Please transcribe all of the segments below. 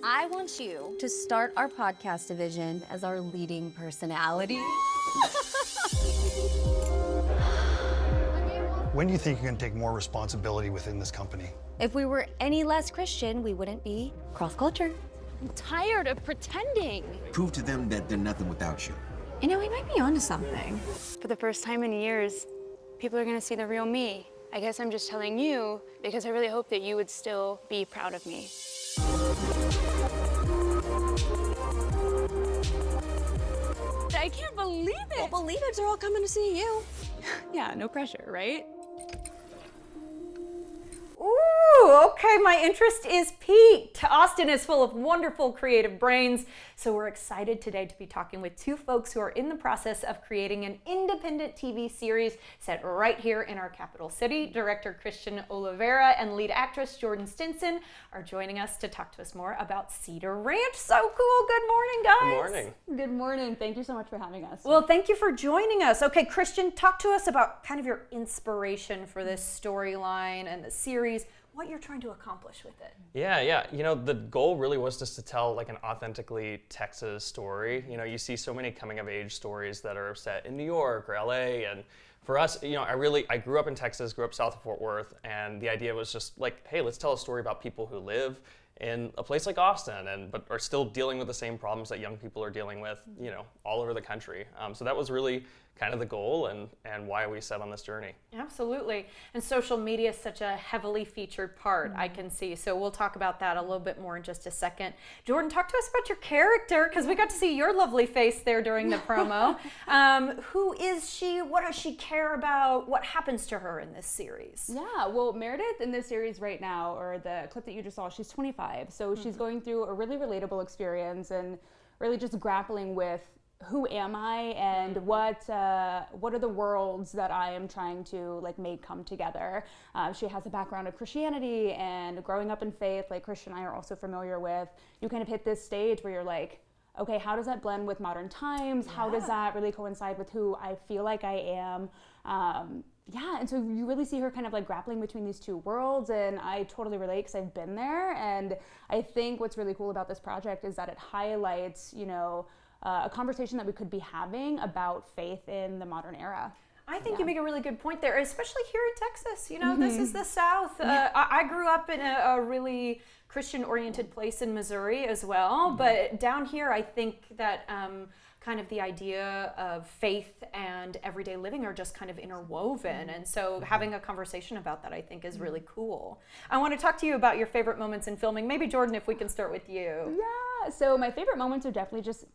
I want you to start our podcast division as our leading personality. When do you think you can take more responsibility within this company? If we were any less Christian, we wouldn't be cross-culture. I'm tired of pretending. Prove to them that they're nothing without you. You know, we might be onto something. For the first time in years, people are gonna see the real me. I guess I'm just telling you because I really hope that you would still be proud of me. I can't believe it. Well, believe it, they're all coming to see you. Yeah, no pressure, right? Ooh, okay, my interest is piqued. Austin is full of wonderful creative brains, so we're excited today to be talking with two folks who are in the process of creating an independent TV series set right here in our capital city. Director Christian Oliveira and lead actress Jordan Stinson are joining us to talk to us more about Cedar Ranch. So cool. Good morning, guys. Good morning. Good morning. Thank you so much for having us. Well, thank you for joining us. Okay, Christian, talk to us about kind of your inspiration for this storyline and the series, what you're trying to accomplish with it. Yeah. You know, the goal really was just to tell like an authentically Texas story. You know, you see so many coming of age stories that are set in New York or LA, and for us, you know, I grew up in Texas, grew up south of Fort Worth, and the idea was just like, hey, let's tell a story about people who live in a place like Austin but are still dealing with the same problems that young people are dealing with, you know, all over the country. So that was really kind of the goal and why we set on this journey. Absolutely. And social media is such a heavily featured part, I can see. So we'll talk about that a little bit more in just a second. Jordan, talk to us about your character, because we got to see your lovely face there during the promo. Who is she? What does she care about? What happens to her in this series? Yeah, well, Meredith in this series right now, or the clip that you just saw, she's 25. So she's going through a really relatable experience and really just grappling with who am I and what are the worlds that I am trying to like make come together. She has a background of Christianity and growing up in faith, like Christian and I are also familiar with. You kind of hit this stage where you're like, okay, how does that blend with modern times? How does that really coincide with who I feel like I am? And so you really see her kind of like grappling between these two worlds, and I totally relate because I've been there. And I think what's really cool about this project is that it highlights, you know, a conversation that we could be having about faith in the modern era. I think you make a really good point there, especially here in Texas. You know, this is the South. I grew up in a really Christian-oriented place in Missouri as well, but down here I think that kind of the idea of faith and everyday living are just kind of interwoven, and so having a conversation about that I think is really cool. I want to talk to you about your favorite moments in filming. Maybe Jordan, if we can start with you. Yeah, so my favorite moments are definitely just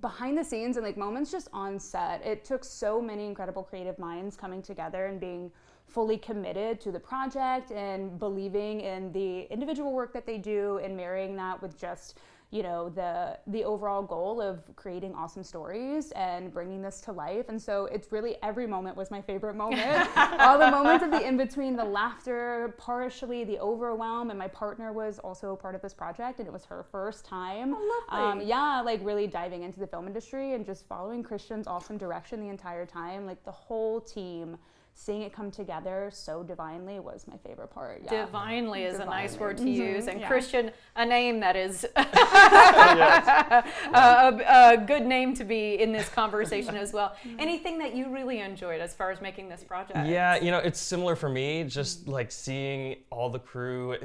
behind the scenes and like moments just on set. It took so many incredible creative minds coming together and being fully committed to the project and believing in the individual work that they do and marrying that with just, you know, the overall goal of creating awesome stories and bringing this to life. And so it's really every moment was my favorite moment. All the moments of the in-between, the laughter, partially the overwhelm, and my partner was also a part of this project and it was her first time. Like really diving into the film industry and just following Christian's awesome direction the entire time. Like the whole team, seeing it come together so divinely was my favorite part. Yeah. Divinely is a nice word to use, and Christian, a name that is a good name to be in this conversation as well. Anything that you really enjoyed as far as making this project? Yeah, you know, it's similar for me, just like seeing all the crew,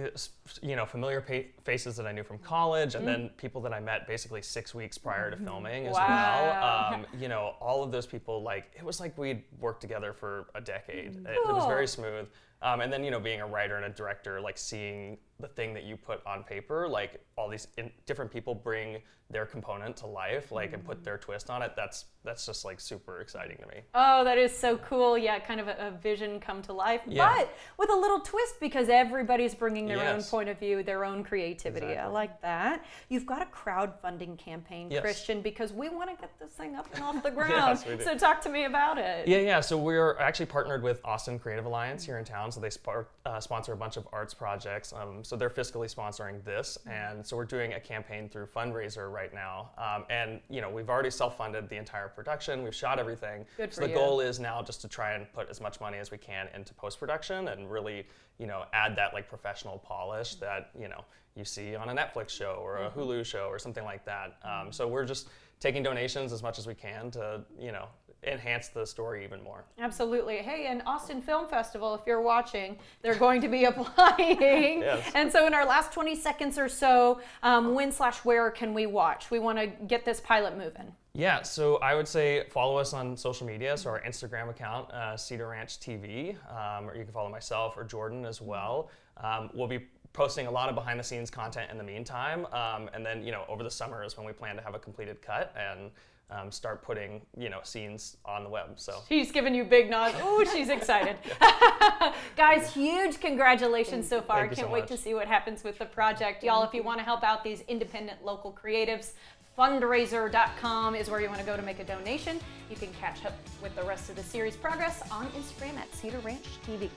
you know, familiar faces that I knew from college, and then people that I met basically 6 weeks prior to filming as well. You know, all of those people, like, it was like we'd worked together for a decade. It was very smooth. And then, you know, being a writer and a director, like seeing the thing that you put on paper, like all these different people bring their component to life, like, and put their twist on it, that's just like super exciting to me. Oh, that is so cool. Yeah, kind of a vision come to life, but with a little twist because everybody's bringing their own point of view, their own creativity. Exactly. I like that. You've got a crowdfunding campaign, Christian, because we want to get this thing up and off the ground. Yes, we do. So talk to me about it. Yeah. So we're actually partnered with Austin Creative Alliance here in town. so they sponsor a bunch of arts projects. So they're fiscally sponsoring this, and so we're doing a campaign through Fundraiser right now. And we've already self-funded the entire production. We've shot everything. Good so for the you. goal is now just to try and put as much money as we can into post-production and really, add that like professional polish that you see on a Netflix show or a Hulu show or something like that. So we're just taking donations as much as we can to, enhance the story even more. Absolutely. Hey, and Austin Film Festival, if you're watching, they're going to be applying. Yes. And so in our last 20 seconds or so, when/where can we watch? We want to get this pilot moving. Yeah, so I would say follow us on social media. So our Instagram account, Cedar Ranch TV, or you can follow myself or Jordan as well. We'll be posting a lot of behind the scenes content in the meantime. And then, over the summer is when we plan to have a completed cut and start putting, scenes on the web. So She's giving you big nods. Oh, she's excited. Guys, huge congratulations so far. Thank you so Can't wait much. to see what happens with the project. Y'all, if you want to help out these independent local creatives, fundraiser.com is where you want to go to make a donation. You can catch up with the rest of the series progress on Instagram at Cedar Ranch TV.